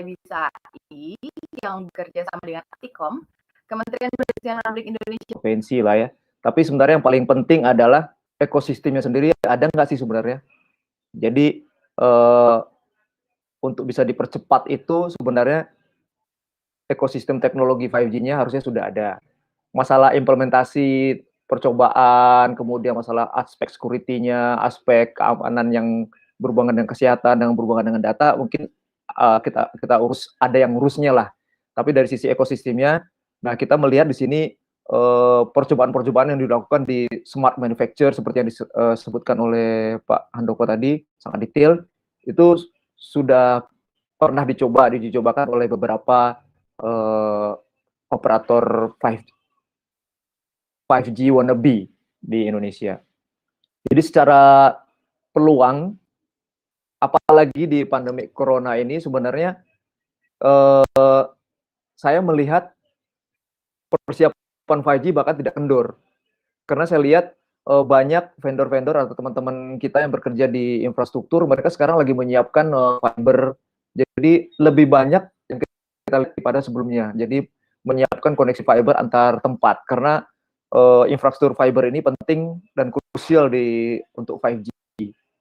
bisa yang bekerja sama dengan Aktikom, Kementerian Perindustrian Republik Indonesia. Provinsi lah ya. Tapi sebenarnya yang paling penting adalah ekosistemnya sendiri ada nggak sih sebenarnya. Jadi untuk bisa dipercepat itu sebenarnya ekosistem teknologi 5G-nya harusnya sudah ada. Masalah implementasi, percobaan, kemudian masalah aspek security-nya, aspek keamanan yang berhubungan dengan kesehatan, yang berhubungan dengan data, mungkin kita urus, ada yang ngurusnya lah. Tapi dari sisi ekosistemnya, nah kita melihat di sini percobaan-percobaan yang dilakukan di smart manufacture seperti yang disebutkan oleh Pak Handoko tadi, sangat detail, itu sudah pernah dicobakan oleh beberapa operator 5G wannabe di Indonesia. Jadi secara peluang, apalagi di pandemi corona ini sebenarnya saya melihat persiapan 5G bahkan tidak kendor. Karena saya lihat banyak vendor-vendor atau teman-teman kita yang bekerja di infrastruktur, mereka sekarang lagi menyiapkan fiber. Jadi lebih banyak yang kita lihat pada sebelumnya. Jadi menyiapkan koneksi fiber antar tempat karena infrastruktur fiber ini penting dan krusial untuk 5G.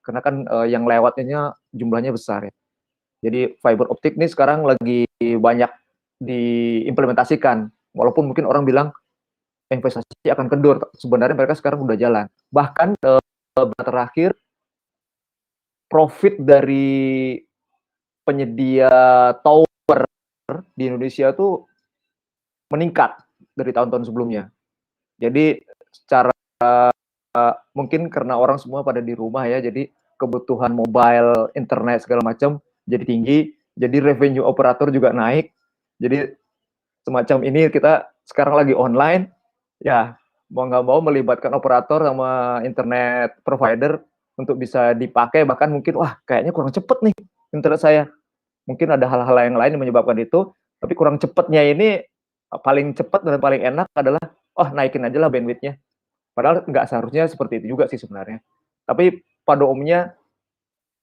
Karena kan yang lewatnya jumlahnya besar ya. Jadi fiber optik ini sekarang lagi banyak diimplementasikan. Walaupun mungkin orang bilang investasi akan kendor, sebenarnya mereka sekarang udah jalan. Bahkan terakhir profit dari penyedia tower di Indonesia tuh meningkat dari tahun-tahun sebelumnya. Jadi secara mungkin karena orang semua pada di rumah ya, jadi kebutuhan mobile, internet segala macam jadi tinggi, jadi revenue operator juga naik. Jadi semacam ini kita sekarang lagi online, ya mau nggak mau melibatkan operator sama internet provider untuk bisa dipakai, bahkan mungkin wah kayaknya kurang cepet nih internet saya. Mungkin ada hal-hal yang lain yang menyebabkan itu, tapi kurang cepetnya ini paling cepat dan paling enak adalah naikin aja lah bandwidth-nya. Padahal nggak seharusnya seperti itu juga sih sebenarnya. Tapi pada umumnya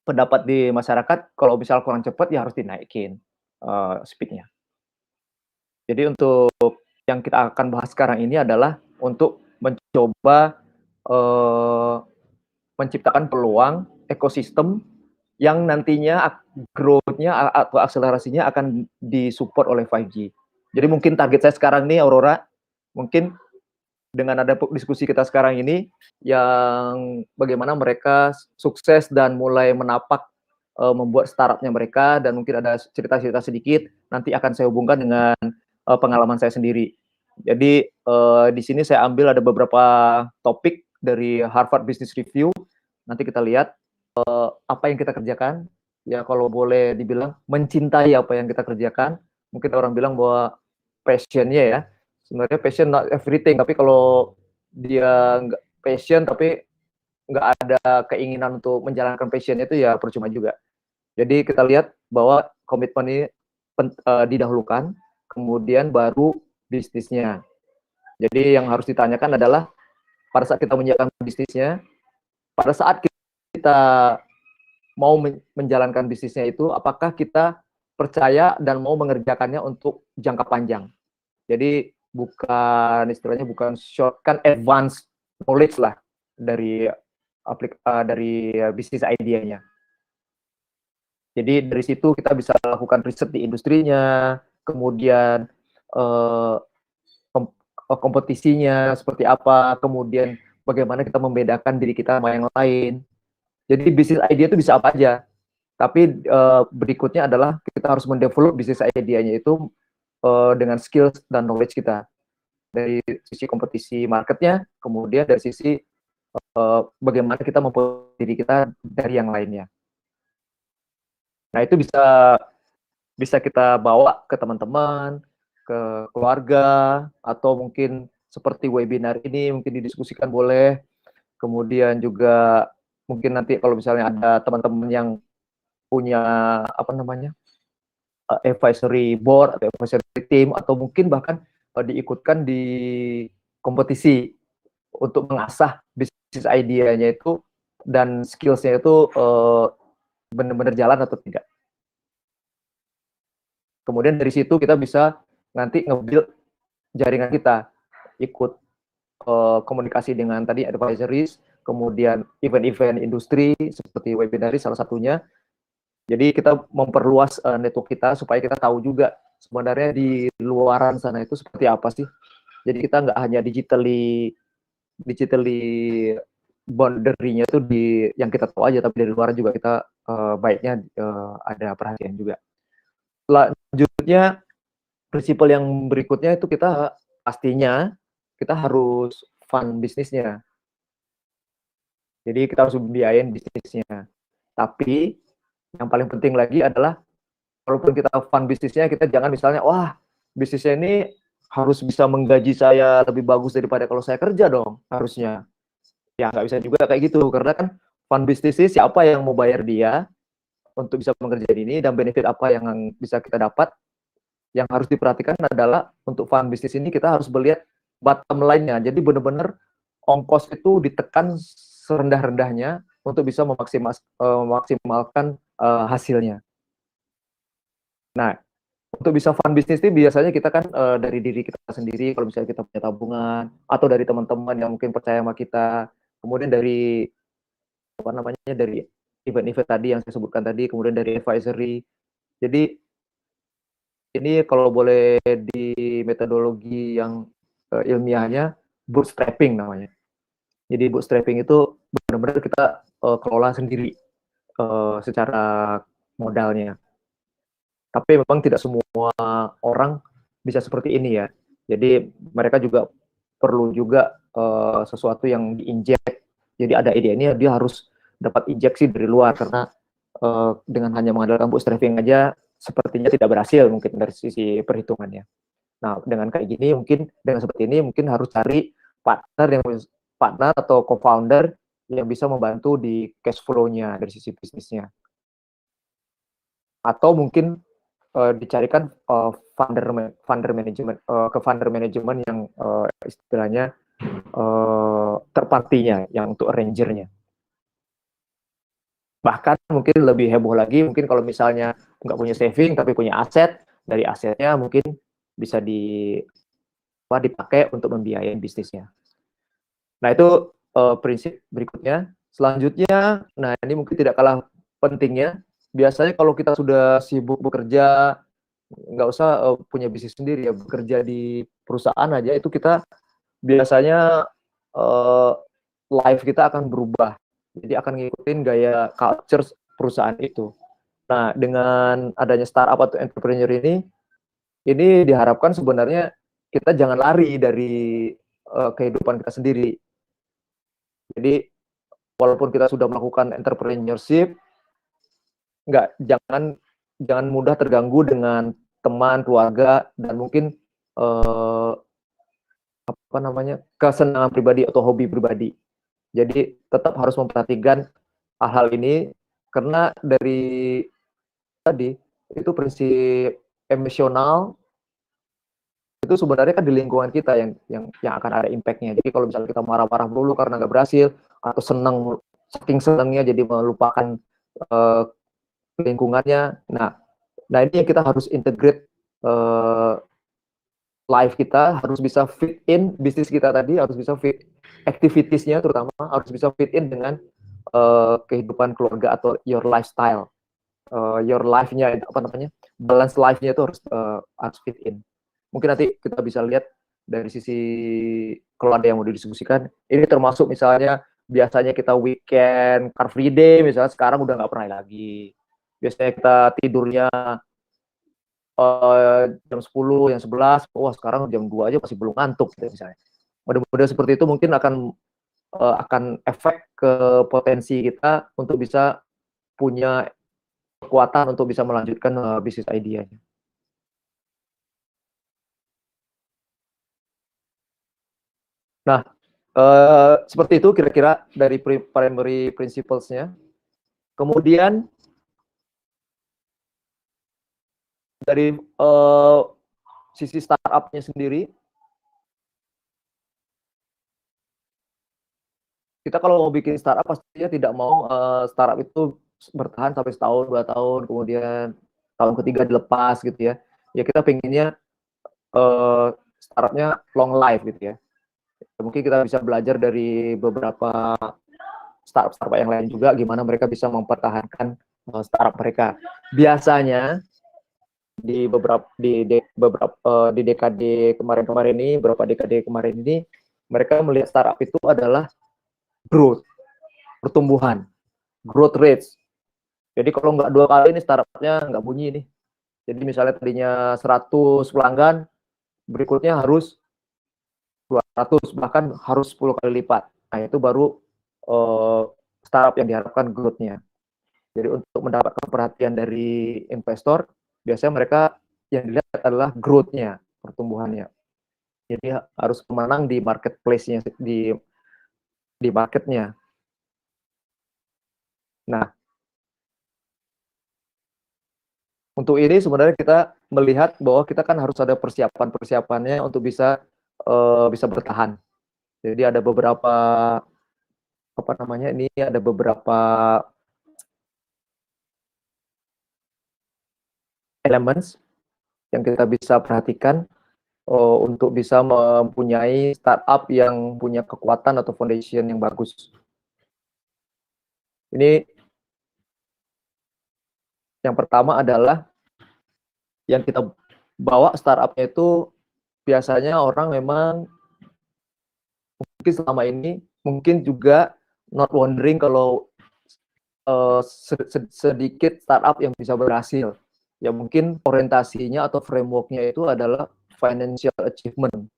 pendapat di masyarakat kalau misal kurang cepat ya harus dinaikin speed-nya. Jadi untuk yang kita akan bahas sekarang ini adalah untuk mencoba menciptakan peluang ekosistem yang nantinya growth-nya atau akselerasinya akan disupport oleh 5G. Jadi mungkin target saya sekarang nih Aurora, mungkin dengan ada diskusi kita sekarang ini, yang bagaimana mereka sukses dan mulai menapak membuat startupnya mereka, dan mungkin ada cerita-cerita sedikit, nanti akan saya hubungkan dengan pengalaman saya sendiri. Jadi di sini saya ambil ada beberapa topik dari Harvard Business Review, nanti kita lihat apa yang kita kerjakan, ya kalau boleh dibilang mencintai apa yang kita kerjakan. Mungkin orang bilang bahwa passion-nya ya, sebenarnya passion not everything, tapi kalau dia nggak passion tapi nggak ada keinginan untuk menjalankan passion itu ya percuma juga. Jadi kita lihat bahwa komitmen ini didahulukan, kemudian baru bisnisnya. Jadi yang harus ditanyakan adalah pada saat kita menyiapkan bisnisnya, pada saat kita mau menjalankan bisnisnya itu, apakah kita percaya dan mau mengerjakannya untuk jangka panjang. Jadi bukan istilahnya bukan shortcut advance knowledge lah dari bisnis idenya. Jadi dari situ kita bisa lakukan riset di industrinya, kemudian kompetisinya seperti apa, kemudian bagaimana kita membedakan diri kita sama yang lain. Jadi bisnis idea itu bisa apa aja. Tapi berikutnya adalah kita harus mendevelop bisnis idenya itu dengan skills dan knowledge kita. Dari sisi kompetisi marketnya, kemudian dari sisi bagaimana kita memperbaiki diri kita dari yang lainnya. Nah itu bisa kita bawa ke teman-teman, ke keluarga, atau mungkin seperti webinar ini mungkin didiskusikan boleh. Kemudian juga mungkin nanti kalau misalnya ada teman-teman yang punya advisory board atau advisory team, atau mungkin bahkan diikutkan di kompetisi untuk mengasah bisnis idenya itu dan skillsnya itu benar-benar jalan atau tidak. Kemudian dari situ kita bisa nanti nge-build jaringan kita, ikut komunikasi dengan tadi advisories, kemudian event-event industri seperti webinaris salah satunya. Jadi kita memperluas network kita supaya kita tahu juga sebenarnya di luaran sana itu seperti apa sih. Jadi kita nggak hanya digitally boundary-nya itu di yang kita tahu aja, tapi dari luar juga kita baiknya ada perhatian juga. Selanjutnya, prinsipal yang berikutnya itu kita pastinya kita harus fund bisnisnya. Jadi kita harus biayain bisnisnya. Tapi yang paling penting lagi adalah walaupun kita fund bisnisnya, kita jangan misalnya, wah bisnisnya ini harus bisa menggaji saya lebih bagus daripada kalau saya kerja dong, harusnya. Ya nggak bisa juga kayak gitu, karena kan fund bisnis ini siapa yang mau bayar dia untuk bisa mengerjakan ini, dan benefit apa yang bisa kita dapat. Yang harus diperhatikan adalah untuk fund bisnis ini kita harus melihat bottom line-nya. Jadi benar-benar ongkos itu ditekan serendah-rendahnya untuk bisa memaksimalkan hasilnya. Nah, untuk bisa fund bisnis ini biasanya kita kan dari diri kita sendiri, kalau misalnya kita punya tabungan, atau dari teman-teman yang mungkin percaya sama kita, kemudian dari apa namanya, dari event-event tadi yang saya sebutkan tadi, kemudian dari advisory. Jadi ini kalau boleh di metodologi yang ilmiahnya bootstrapping namanya. Jadi bootstrapping itu benar-benar kita kelola sendiri secara modalnya. Tapi memang tidak semua orang bisa seperti ini ya. Jadi mereka juga perlu juga sesuatu yang diinjek. Jadi ada ide ini dia harus dapat injeksi dari luar, karena dengan hanya mengandalkan bootstrapping aja sepertinya tidak berhasil mungkin dari sisi perhitungannya. Nah, dengan kayak gini mungkin dengan seperti ini mungkin harus cari partner atau co-founder yang bisa membantu di cash flow-nya dari sisi bisnisnya. Atau mungkin dicarikan founder manajemen yang istilahnya third party-nya yang untuk arranger-nya. Bahkan mungkin lebih heboh lagi, mungkin kalau misalnya nggak punya saving tapi punya aset, dari asetnya mungkin bisa dipakai untuk membiayai bisnisnya. Nah itu prinsip berikutnya. Selanjutnya, nah ini mungkin tidak kalah pentingnya, biasanya kalau kita sudah sibuk bekerja, nggak usah punya bisnis sendiri ya, bekerja di perusahaan aja, itu kita biasanya life kita akan berubah. Jadi akan ngikutin gaya culture perusahaan itu. Nah, dengan adanya startup atau entrepreneur ini diharapkan sebenarnya kita jangan lari dari kehidupan kita sendiri. Jadi walaupun kita sudah melakukan entrepreneurship, jangan mudah terganggu dengan teman, keluarga, dan mungkin kesenangan pribadi atau hobi pribadi. Jadi tetap harus memperhatikan hal-hal ini, karena dari tadi itu prinsip emosional itu sebenarnya kan di lingkungan kita yang akan ada impact-nya. Jadi kalau misalnya kita marah-marah dulu karena nggak berhasil, atau saking senangnya jadi melupakan lingkungannya. Nah ini yang kita harus integrate life kita, harus bisa fit in bisnis kita tadi, harus bisa fit activities-nya, terutama harus bisa fit in dengan kehidupan keluarga atau your lifestyle, your life-nya balance life-nya itu harus fit in. Mungkin nanti kita bisa lihat dari sisi kalau ada yang mau didiskusikan, ini termasuk misalnya biasanya kita weekend car free day, misalnya sekarang udah nggak pernah lagi. Biasanya kita tidurnya jam 10, jam 11, wah sekarang jam 2 aja masih belum ngantuk gitu misalnya. Model-model seperti itu mungkin akan efek ke potensi kita untuk bisa punya kekuatan untuk bisa melanjutkan bisnis idenya. Nah, seperti itu kira-kira dari primary principles-nya. Kemudian dari sisi startup-nya sendiri, kita kalau mau bikin startup pastinya tidak mau startup itu bertahan sampai setahun, 2 tahun, kemudian tahun ketiga dilepas gitu ya. ya kita pengennya startupnya long life gitu ya. Mungkin kita bisa belajar dari beberapa startup yang lain juga, gimana mereka bisa mempertahankan startup mereka. Biasanya di dekade kemarin ini, mereka melihat startup itu adalah growth, pertumbuhan, growth rates. Jadi kalau nggak 2 kali ini startupnya nggak bunyi nih. Jadi misalnya tadinya 100 pelanggan, berikutnya harus 200, bahkan harus 10 kali lipat. Nah, itu baru startup yang diharapkan growth-nya. Jadi untuk mendapatkan perhatian dari investor, biasanya mereka yang dilihat adalah growth-nya, pertumbuhannya. Jadi harus menang di marketplace-nya, di marketnya. Nah, untuk ini sebenarnya kita melihat bahwa kita kan harus ada persiapannya untuk bisa bertahan. Jadi ada beberapa ini ada beberapa elements yang kita bisa perhatikan untuk bisa mempunyai startup yang punya kekuatan atau foundation yang bagus. Ini yang pertama adalah yang kita bawa startupnya itu biasanya orang memang mungkin selama ini mungkin juga not wondering kalau sedikit startup yang bisa berhasil. Ya mungkin orientasinya atau frameworknya itu adalah financial achievement.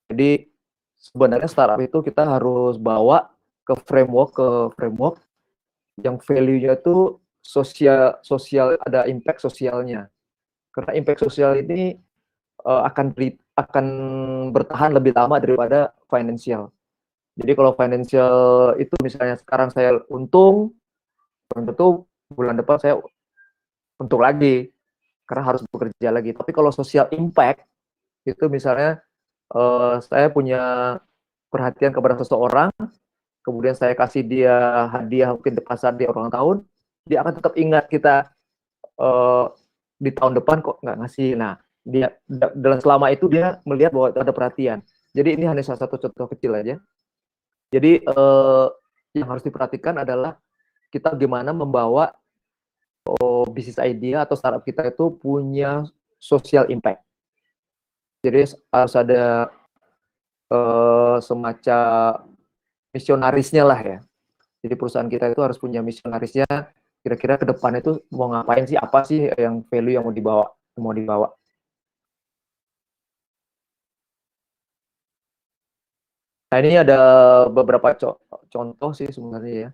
Jadi sebenarnya startup itu kita harus bawa ke framework yang value-nya itu sosial ada impact sosialnya. Karena impact sosial ini akan bertahan lebih lama daripada financial. Jadi kalau financial itu misalnya sekarang saya untung, belum tentu bulan depan saya untung lagi karena harus bekerja lagi. Tapi kalau social impact itu misalnya saya punya perhatian kepada seseorang, kemudian saya kasih dia hadiah mungkin di pasar dia ulang tahun, dia akan tetap ingat kita di tahun depan kok nggak ngasih. Nah, dia dalam selama itu dia melihat bahwa ada perhatian. Jadi ini hanya salah satu contoh kecil aja. Jadi yang harus diperhatikan adalah kita gimana membawa bisnis idea atau startup kita itu punya social impact. Jadi harus ada semacam misionarisnya lah ya. Jadi perusahaan kita itu harus punya misionarisnya. Kira-kira ke depan itu mau ngapain sih? Apa sih yang value yang mau dibawa? Nah ini ada beberapa contoh sih sebenarnya ya,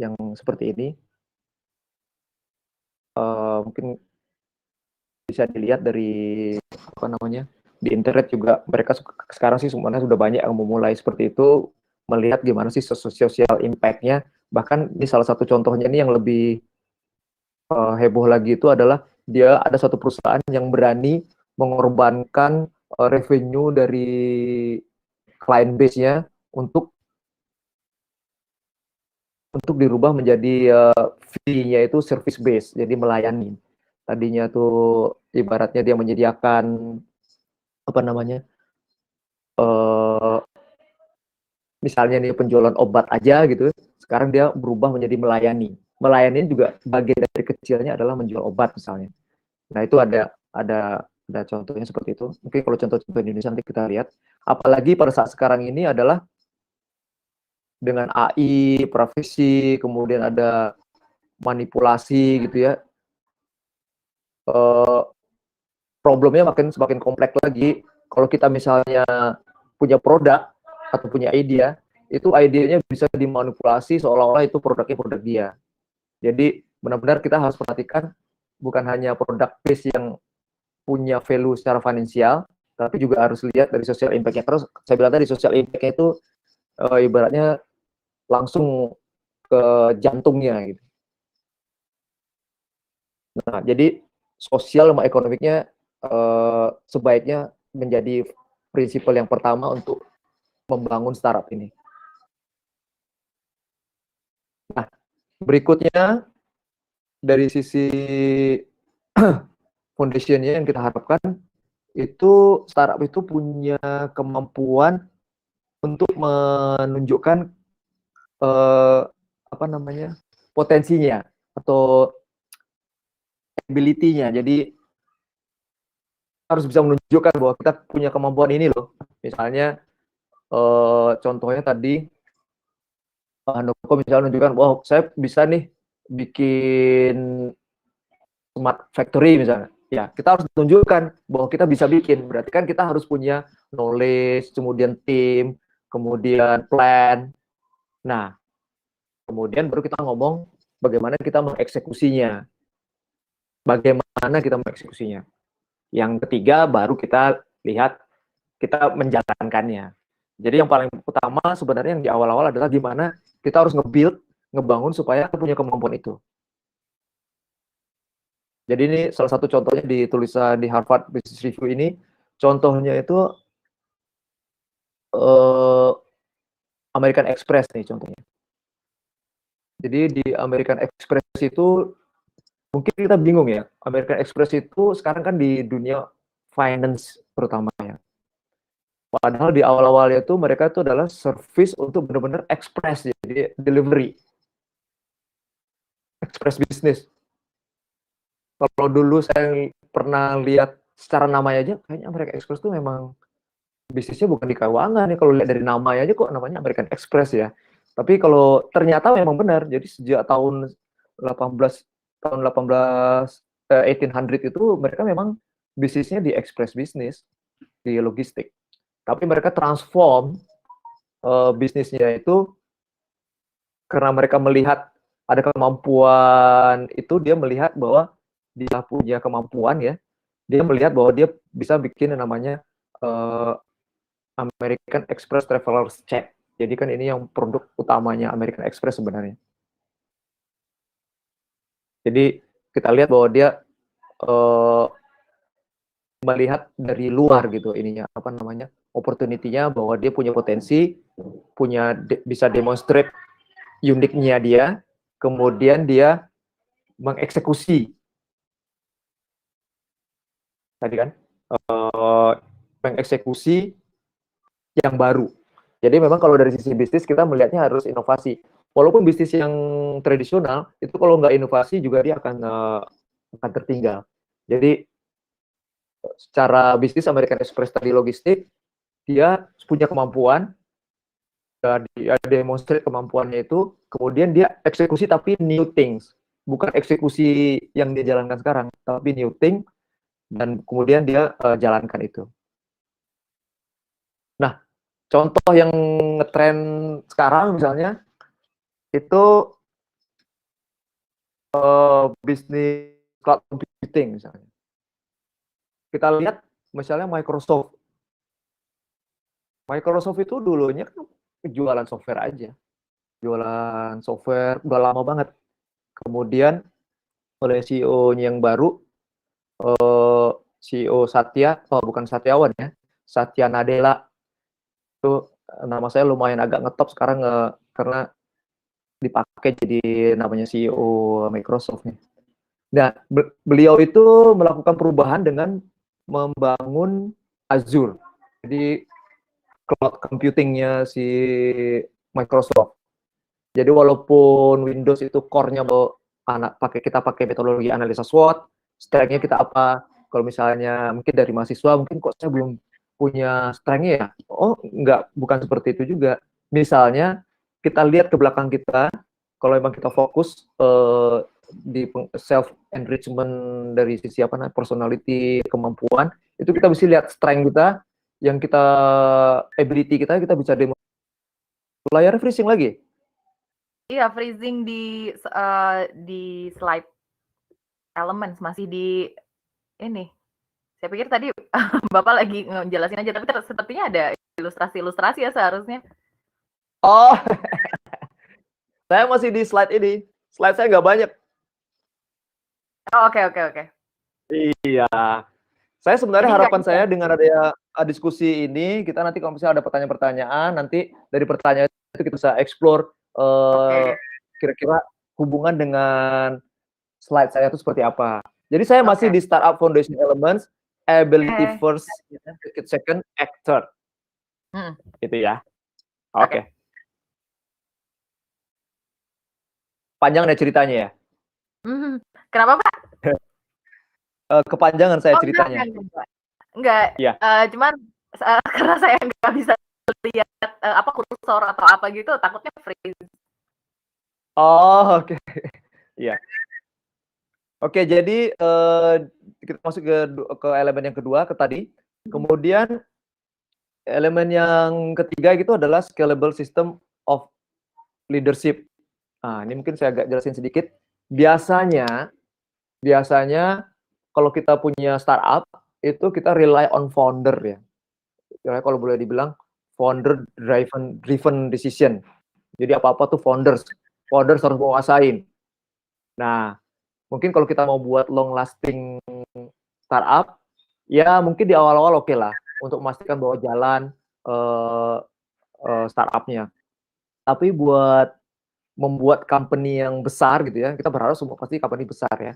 yang seperti ini. Mungkin bisa dilihat dari apa namanya di internet juga mereka sekarang sih sebenarnya sudah banyak yang memulai seperti itu, melihat gimana sih social impact-nya. Bahkan ini salah satu contohnya ini yang lebih heboh lagi itu adalah dia ada satu perusahaan yang berani mengorbankan revenue dari client base-nya untuk dirubah menjadi fee-nya itu service base, jadi melayani. Tadinya tuh ibaratnya dia menyediakan apa namanya, misalnya nih penjualan obat aja gitu, sekarang dia berubah menjadi melayani. Melayani juga bagian dari kecilnya adalah menjual obat misalnya. Nah itu ada contohnya seperti itu. Mungkin kalau contoh-contoh Indonesia nanti kita lihat. Apalagi pada saat sekarang ini adalah dengan AI, privasi, kemudian ada manipulasi gitu ya. Problemnya semakin kompleks lagi. Kalau kita misalnya punya produk atau punya ide, itu idenya bisa dimanipulasi seolah-olah itu produk dia. Jadi benar-benar kita harus perhatikan bukan hanya produk base yang punya value secara finansial, tapi juga harus lihat dari social impact-nya. Terus saya bilang tadi social impact-nya itu ibaratnya langsung ke jantungnya gitu. Nah, jadi sosial sama ekonomiknya sebaiknya menjadi prinsipal yang pertama untuk membangun startup ini. Nah, berikutnya dari sisi foundation-nya yang kita harapkan itu startup itu punya kemampuan untuk menunjukkan apa namanya, potensinya atau ability-nya. Jadi harus bisa menunjukkan bahwa kita punya kemampuan ini loh. Misalnya contohnya tadi Pak Handoko misalnya menunjukkan, wow saya bisa nih bikin smart factory misalnya. Ya, kita harus tunjukkan bahwa kita bisa bikin. Berarti kan kita harus punya knowledge, kemudian tim, kemudian plan. Nah, kemudian baru kita ngomong bagaimana kita mengeksekusinya. Bagaimana kita mengeksekusinya. Yang ketiga baru kita lihat kita menjalankannya. Jadi yang paling utama sebenarnya yang di awal-awal adalah gimana kita harus ngebangun supaya kita punya kemampuan itu. Jadi ini salah satu contohnya di tulisan di Harvard Business Review ini, contohnya itu American Express nih contohnya. Jadi di American Express itu mungkin kita bingung ya, American Express itu sekarang kan di dunia finance terutamanya. Padahal di awal-awalnya itu mereka itu adalah service untuk benar-benar express, jadi delivery, express business. Kalau dulu saya pernah lihat secara namanya aja, kayaknya American Express itu memang bisnisnya bukan di keuangan ya. Kalau lihat dari namanya aja kok namanya American Express ya. Tapi kalau ternyata memang benar. Jadi sejak tahun 1800 itu mereka memang bisnisnya di express business, di logistik. Tapi mereka transform bisnisnya itu karena mereka melihat ada kemampuan itu, dia melihat bahwa dia punya kemampuan ya, dia melihat bahwa dia bisa bikin yang namanya American Express Traveler's Check. Jadi kan ini yang produk utamanya American Express sebenarnya. Jadi kita lihat bahwa dia melihat dari luar gitu ininya, apa namanya, opportunity-nya, bahwa dia punya potensi, bisa demonstrate uniknya dia, kemudian dia mengeksekusi tadi kan, mengeksekusi yang baru. Jadi memang kalau dari sisi bisnis kita melihatnya harus inovasi. Walaupun bisnis yang tradisional itu kalau nggak inovasi juga dia akan tertinggal. Jadi secara bisnis American Express tadi logistik, dia punya kemampuan, dia demonstrate kemampuannya itu, kemudian dia eksekusi tapi new things, bukan eksekusi yang dia jalankan sekarang, tapi new thing, dan kemudian dia jalankan itu. Nah, contoh yang ngetren sekarang misalnya itu bisnis cloud computing misalnya. Kita lihat misalnya Microsoft. Microsoft itu dulunya kan jualan software aja. Jualan software udah lama banget. Kemudian oleh CEO-nya yang baru, CEO Satya, bukan Satyawan ya, Satya Nadella, itu nama saya lumayan agak ngetop sekarang karena dipakai jadi namanya CEO Microsoft nih. Nah, beliau itu melakukan perubahan dengan membangun Azure. Jadi cloud computing-nya si Microsoft. Jadi walaupun Windows itu core-nya kita pakai metodologi analisa SWOT, strength-nya kita apa? Kalau misalnya mungkin dari mahasiswa, mungkin kok saya belum punya strength-nya ya? Oh, enggak, bukan seperti itu juga. Misalnya kita lihat ke belakang kita, kalau memang kita fokus di self enrichment dari sisi apa namanya, personality, kemampuan, itu kita bisa lihat strength kita, yang kita ability kita bisa demo. Layar freezing lagi. Iya, freezing di slide elements, masih di ini. Saya pikir tadi Bapak lagi ngejelasin aja, tapi sepertinya ada ilustrasi-ilustrasi ya seharusnya. Oh, saya masih di slide ini. Slide saya nggak banyak. Oh, oke. Iya. Saya sebenarnya harapan saya dengan adanya diskusi ini, kita nanti kalau misalnya ada pertanyaan-pertanyaan, nanti dari pertanyaan itu kita bisa explore kira-kira hubungan dengan slide saya itu seperti apa. Jadi saya masih Oke. di startup foundation elements, ability Oke. first, second, act third. Itu ya. Oke. Panjang deh ceritanya ya. Kenapa, Pak? Kepanjangan saya Oh, ceritanya. enggak. Iya. Cuman karena saya nggak bisa lihat apa kursor atau apa gitu, takutnya freeze. Oh, oke. Iya. Oke, jadi kita masuk ke elemen yang kedua ke tadi. Kemudian elemen yang ketiga itu adalah scalable system of leadership. Nah, ini mungkin saya agak jelasin sedikit. Biasanya kalau kita punya startup itu kita rely on founder ya. Kalau boleh dibilang founder driven decision. Jadi apa-apa tuh founders harus menguasain. Nah, mungkin kalau kita mau buat long lasting startup, ya mungkin di awal-awal oke lah untuk memastikan bahwa jalan startupnya. Tapi buat membuat company yang besar gitu ya, kita berharap semua pasti company besar ya.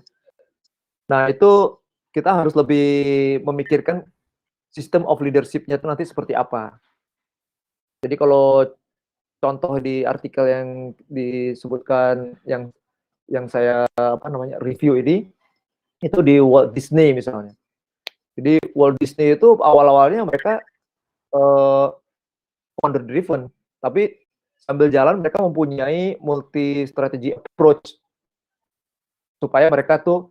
Nah, itu kita harus lebih memikirkan system of leadership-nya itu nanti seperti apa. Jadi kalau contoh di artikel yang disebutkan yang saya review ini itu di Walt Disney misalnya. Jadi Walt Disney itu awal-awalnya mereka founder driven, tapi sambil jalan mereka mempunyai multi strategy approach supaya mereka tuh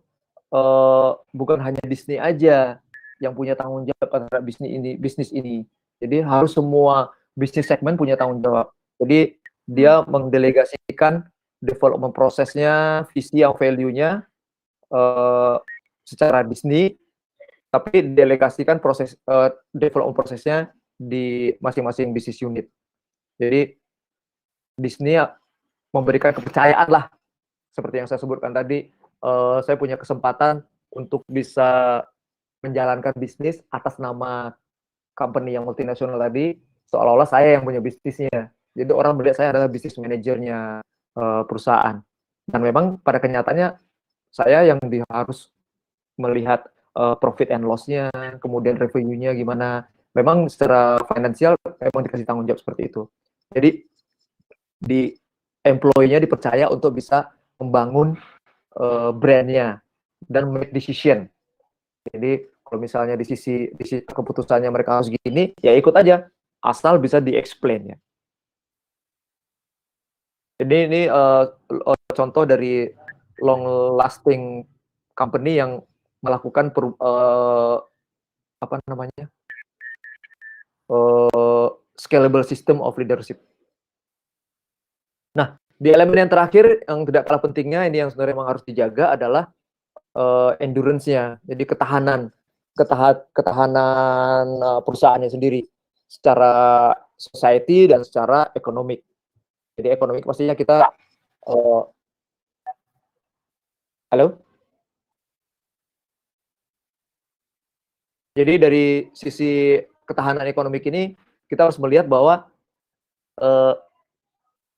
bukan hanya Disney aja yang punya tanggung jawab terhadap bisnis ini. Jadi harus semua bisnis segmen punya tanggung jawab. Jadi dia mendelegasikan development prosesnya, visi yang value-nya secara Disney, tapi delegasikan proses development prosesnya di masing-masing bisnis unit. Jadi Disney memberikan kepercayaan lah, seperti yang saya sebutkan tadi, saya punya kesempatan untuk bisa menjalankan bisnis atas nama company yang multinasional tadi, seolah-olah saya yang punya bisnisnya. Jadi orang melihat saya adalah bisnis manajernya perusahaan. Dan memang pada kenyataannya saya yang harus melihat profit and loss-nya, kemudian revenue-nya gimana. Memang secara finansial memang dikasih tanggung jawab seperti itu. Jadi di employee-nya dipercaya untuk bisa membangun brand-nya dan make decision. Jadi kalau misalnya di sisi keputusannya mereka harus gini, ya ikut aja, asal bisa di-explain ya. Jadi ini contoh dari long lasting company yang melakukan scalable system of leadership. Nah, di elemen yang terakhir yang tidak kalah pentingnya, ini yang sebenarnya memang harus dijaga adalah endurance-nya. Jadi ketahanan perusahaannya sendiri secara society dan secara ekonomik. Jadi ekonomik pastinya kita halo. Jadi dari sisi ketahanan ekonomik ini kita harus melihat bahwa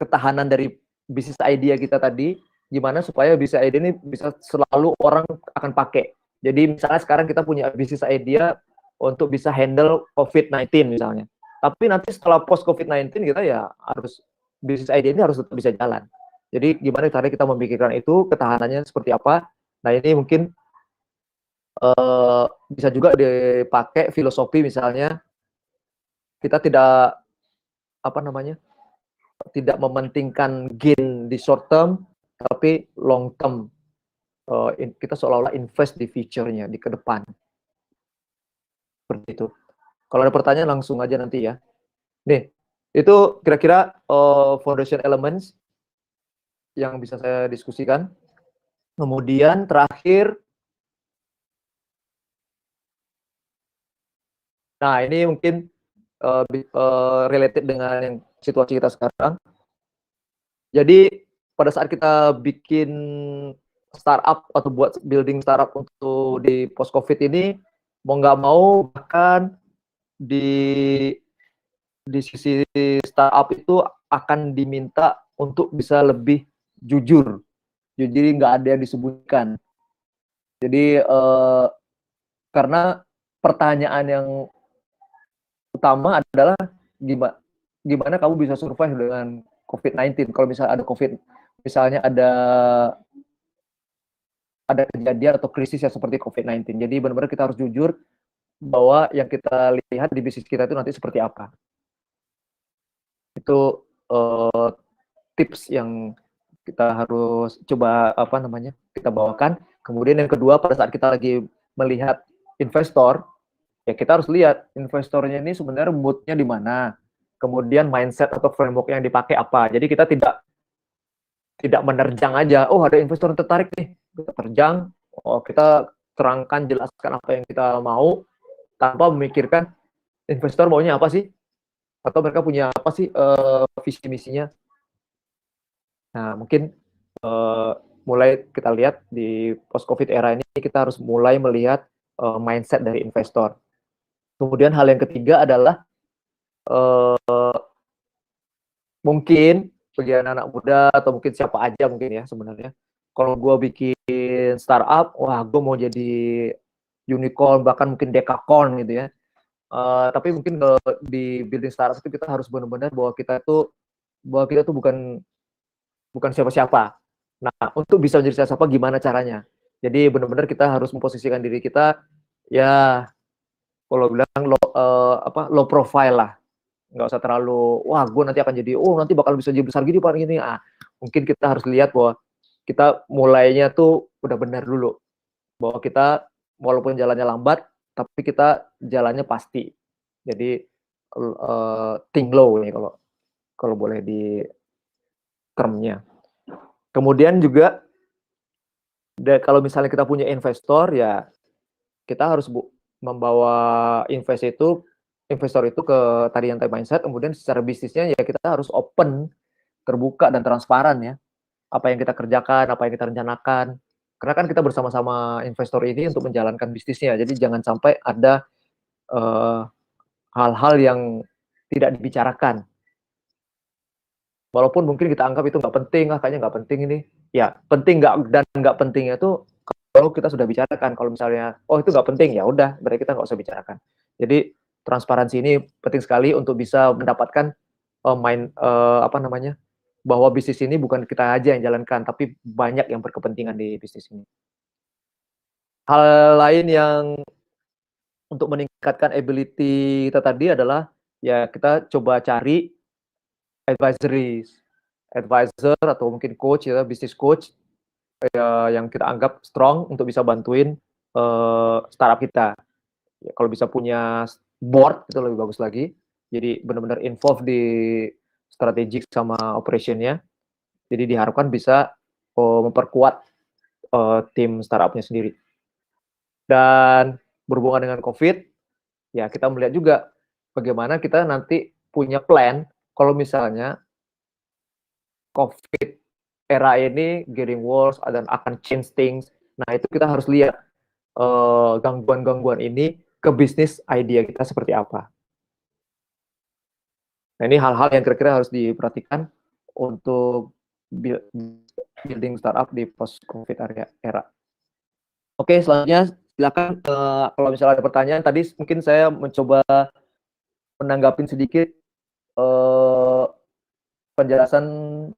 ketahanan dari bisnis idea kita tadi, gimana supaya bisnis idea ini bisa selalu orang akan pakai. Jadi misalnya sekarang kita punya bisnis idea untuk bisa handle COVID-19 misalnya. Tapi nanti setelah post COVID-19 kita ya harus bisnis idea ini harus tetap bisa jalan. Jadi gimana cara kita memikirkan itu, ketahanannya seperti apa. Nah ini mungkin bisa juga dipakai filosofi misalnya kita tidak tidak mementingkan gain di short term, tapi long term. Kita seolah-olah invest di future-nya, di ke depan. Seperti itu. Kalau ada pertanyaan langsung aja nanti ya. Nih, itu kira-kira foundation elements yang bisa saya diskusikan. Kemudian terakhir, nah ini mungkin related dengan situasi kita sekarang. Jadi pada saat kita bikin startup atau buat building startup untuk di post COVID ini, mau nggak mau bahkan di sisi startup itu akan diminta untuk bisa lebih jujur. Jadi nggak ada yang disembunyikan. Jadi karena pertanyaan yang utama adalah gimana kamu bisa survive dengan COVID-19. Kalau misalnya ada misalnya ada kejadian atau krisis yang seperti COVID-19. Jadi benar-benar kita harus jujur bahwa yang kita lihat di bisnis kita itu nanti seperti apa. Itu tips yang kita harus coba kita bawakan. Kemudian yang kedua, pada saat kita lagi melihat investor, ya kita harus lihat investornya ini sebenarnya moodnya di mana, kemudian mindset atau framework yang dipakai apa. Jadi kita tidak menerjang aja, oh ada investor yang tertarik nih, kita terjang, kita terangkan, jelaskan apa yang kita mau, tanpa memikirkan investor maunya apa sih, atau mereka punya apa sih visi misinya. Nah mungkin mulai kita lihat di post-COVID era ini, kita harus mulai melihat mindset dari investor. Kemudian hal yang ketiga adalah mungkin bagi anak-anak muda atau mungkin siapa aja mungkin ya sebenarnya, kalau gue bikin startup, wah gue mau jadi unicorn, bahkan mungkin dekakorn gitu ya. Tapi mungkin di building startup itu kita harus benar-benar bahwa kita tuh bukan siapa-siapa. Nah, untuk bisa menjadi siapa-siapa gimana caranya? Jadi benar-benar kita harus memposisikan diri kita ya, kalau bilang low profile lah. Nggak usah terlalu, wah gue nanti akan jadi, nanti bakal bisa jadi besar gini Pak ini. Mungkin kita harus lihat bahwa kita mulainya tuh udah benar dulu. Bahwa kita walaupun jalannya lambat, tapi kita jalannya pasti. Jadi think low nih kalau boleh di termnya. Kemudian juga kalau misalnya kita punya investor, ya kita harus membawa investor itu ke tadi yang mindset. Kemudian secara bisnisnya ya kita harus open, terbuka dan transparan ya. Apa yang kita kerjakan, apa yang kita rencanakan. Karena kan kita bersama-sama investor ini untuk menjalankan bisnisnya. Jadi jangan sampai ada hal-hal yang tidak dibicarakan. Walaupun mungkin kita anggap itu nggak penting, kayaknya nggak penting ini. Ya, penting nggak pentingnya itu kalau kita sudah bicarakan. Kalau misalnya, itu nggak penting, ya udah, berarti kita nggak usah bicarakan. Jadi transparansi ini penting sekali untuk bisa mendapatkan bahwa bisnis ini bukan kita aja yang jalankan, tapi banyak yang berkepentingan di bisnis ini. Hal lain yang untuk meningkatkan ability kita tadi adalah ya kita coba cari advisor atau mungkin coach ya, business coach yang kita anggap strong untuk bisa bantuin startup kita. Ya, kalau bisa punya board itu lebih bagus lagi. Jadi benar-benar involved di strategik sama operationnya. Jadi diharapkan bisa memperkuat tim startupnya sendiri. Dan berhubungan dengan COVID, ya kita melihat juga bagaimana kita nanti punya plan kalau misalnya COVID era ini getting worse dan akan change things. Nah itu kita harus lihat gangguan-gangguan ini ke bisnis idea kita seperti apa. Nah ini hal-hal yang kira-kira harus diperhatikan untuk building startup di post-COVID era. Oke, selanjutnya silakan kalau misalnya ada pertanyaan. Tadi mungkin saya mencoba menanggapin sedikit penjelasan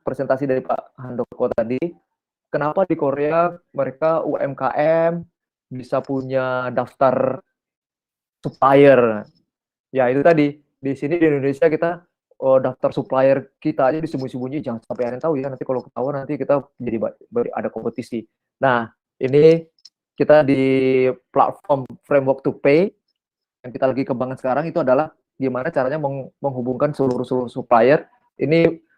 presentasi dari Pak Handoko tadi. Kenapa di Korea mereka UMKM bisa punya daftar supplier? Ya itu tadi, di sini di Indonesia kita daftar supplier kita aja disembunyi-sembunyi, jangan sampai ada yang tahu ya, nanti kalau ketahuan nanti kita jadi ada kompetisi. Nah ini kita di platform Framework to Pay yang kita lagi kembangkan sekarang itu adalah gimana caranya menghubungkan seluruh supplier. Ini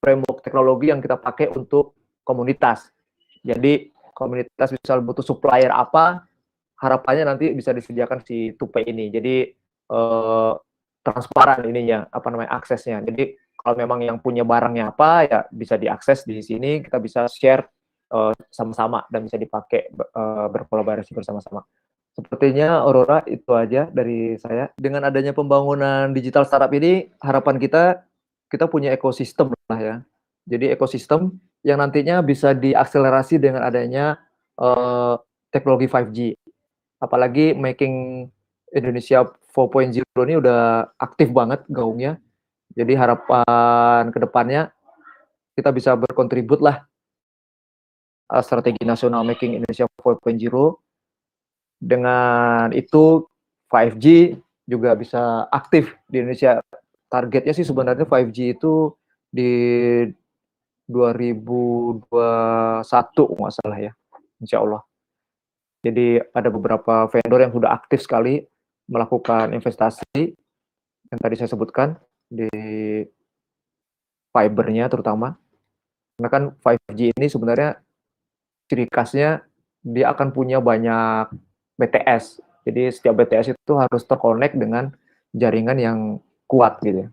framework teknologi yang kita pakai untuk komunitas. Jadi komunitas misal butuh supplier apa, harapannya nanti bisa disediakan si Tupai ini. Jadi transparan ininya, aksesnya. Jadi kalau memang yang punya barangnya apa, ya bisa diakses di sini, kita bisa share sama-sama dan bisa dipakai berkolaborasi bersama-sama. Sepertinya Aurora itu aja dari saya. Dengan adanya pembangunan digital startup ini, harapan kita punya ekosistem lah ya. Jadi ekosistem yang nantinya bisa diakselerasi dengan adanya teknologi 5G. Apalagi making Indonesia 4.0 ini udah aktif banget gaungnya. Jadi harapan ke depannya kita bisa berkontribut lah strategi nasional making Indonesia 4.0. Dengan itu 5G juga bisa aktif di Indonesia. Targetnya sih sebenarnya 5G itu di 2021 nggak salah ya, insya Allah. Jadi ada beberapa vendor yang sudah aktif sekali melakukan investasi yang tadi saya sebutkan di fibernya terutama. Karena kan 5G ini sebenarnya ciri khasnya dia akan punya banyak BTS. Jadi setiap BTS itu harus terkonek dengan jaringan yang kuat gitu.